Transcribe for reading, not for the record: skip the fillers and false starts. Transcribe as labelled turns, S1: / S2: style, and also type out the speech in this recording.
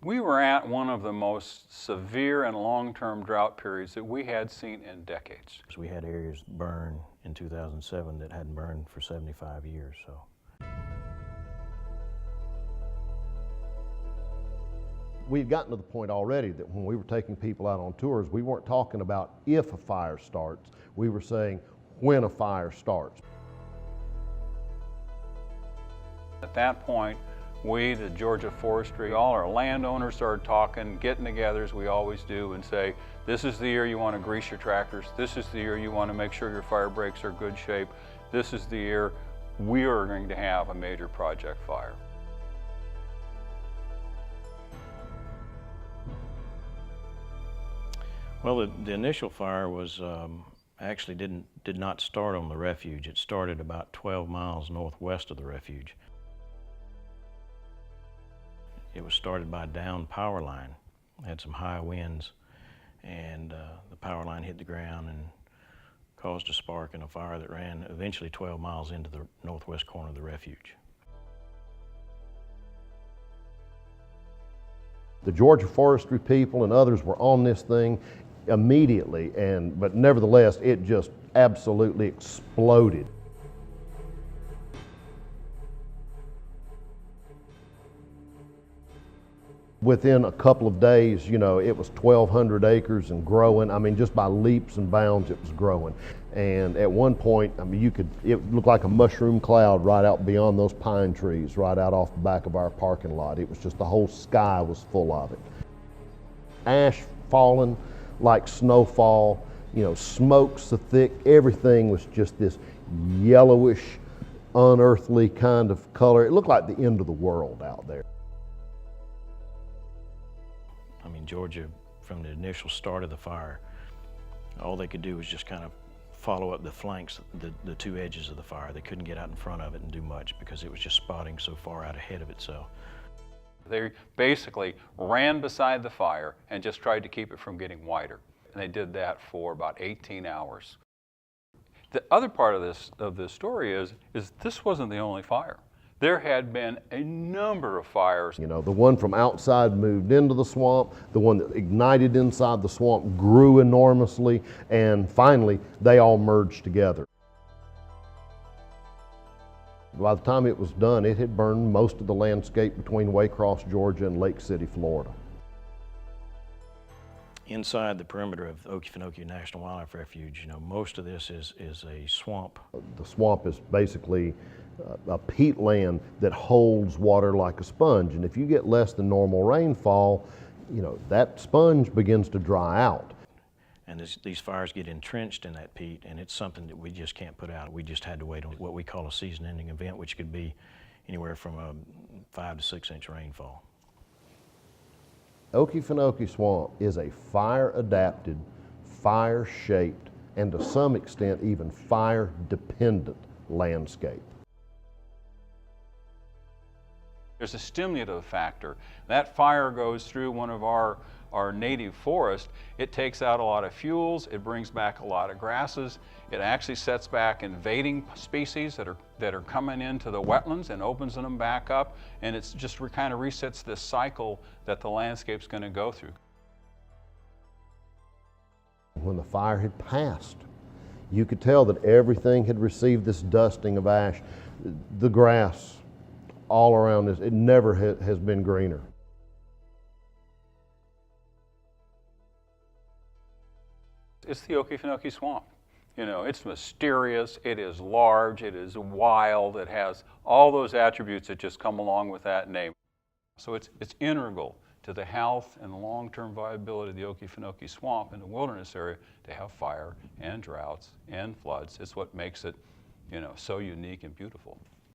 S1: We were at one of the most severe and long-term drought periods that we had seen in decades.
S2: We had areas burn in 2007 that hadn't burned for 75 years. So.
S3: We'd gotten to the point already that when we were taking people out on tours, we weren't talking about if a fire starts, we were saying when a fire starts.
S1: At that point, we, the Georgia Forestry, all our landowners started talking, getting together as we always do, and say, this is the year you want to grease your tractors, this is the year you want to make sure your fire breaks are good shape, this is the year we are going to have a major project fire.
S2: Well, the initial fire was actually did not start on the refuge. It started about 12 miles northwest of the refuge. It was started by a downed power line. It had some high winds, and the power line hit the ground and caused a spark in a fire that ran eventually 12 miles into the northwest corner of the refuge.
S3: The Georgia Forestry people and others were on this thing immediately, but nevertheless, it just absolutely exploded. Within a couple of days, you know, it was 1,200 acres and growing. I mean, just by leaps and bounds, it was growing. And at one point, I mean, it looked like a mushroom cloud right out beyond those pine trees, right out off the back of our parking lot. It was just, the whole sky was full of it. Ash falling like snowfall, you know, smoke so thick, everything was just this yellowish, unearthly kind of color. It looked like the end of the world out there.
S2: I mean, Georgia, from the initial start of the fire, all they could do was just kind of follow up the flanks, the two edges of the fire. They couldn't get out in front of it and do much because it was just spotting so far out ahead of itself.
S1: They basically ran beside the fire and just tried to keep it from getting wider. And they did that for about 18 hours. The other part of this story is this wasn't the only fire. There had been a number of fires.
S3: You know, the one from outside moved into the swamp, the one that ignited inside the swamp grew enormously, and finally they all merged together. By the time it was done, it had burned most of the landscape between Waycross, Georgia and Lake City, Florida.
S2: Inside the perimeter of Okefenokee National Wildlife Refuge, you know, most of this is a swamp.
S3: The swamp is basically a peatland that holds water like a sponge, and if you get less than normal rainfall, you know, that sponge begins to dry out.
S2: And these fires get entrenched in that peat, and it's something that we just can't put out. We just had to wait on what we call a season-ending event, which could be anywhere from a 5 to 6 inch rainfall.
S3: Okefenokee Swamp is a fire-adapted, fire-shaped, and to some extent even fire-dependent landscape.
S1: There's a stimulative factor. That fire goes through one of our native forest. It takes out a lot of fuels, it brings back a lot of grasses, it actually sets back invading species that are coming into the wetlands and opens them back up, and it's just kind of resets this cycle that the landscape's going to go through.
S3: When the fire had passed, you could tell that everything had received this dusting of ash. The grass all around this, it never has been greener.
S1: It's the Okefenokee Swamp. You know, it's mysterious, it is large, it is wild, it has all those attributes that just come along with that name. So it's integral to the health and long-term viability of the Okefenokee Swamp in the wilderness area to have fire and droughts and floods. It's what makes it, you know, so unique and beautiful.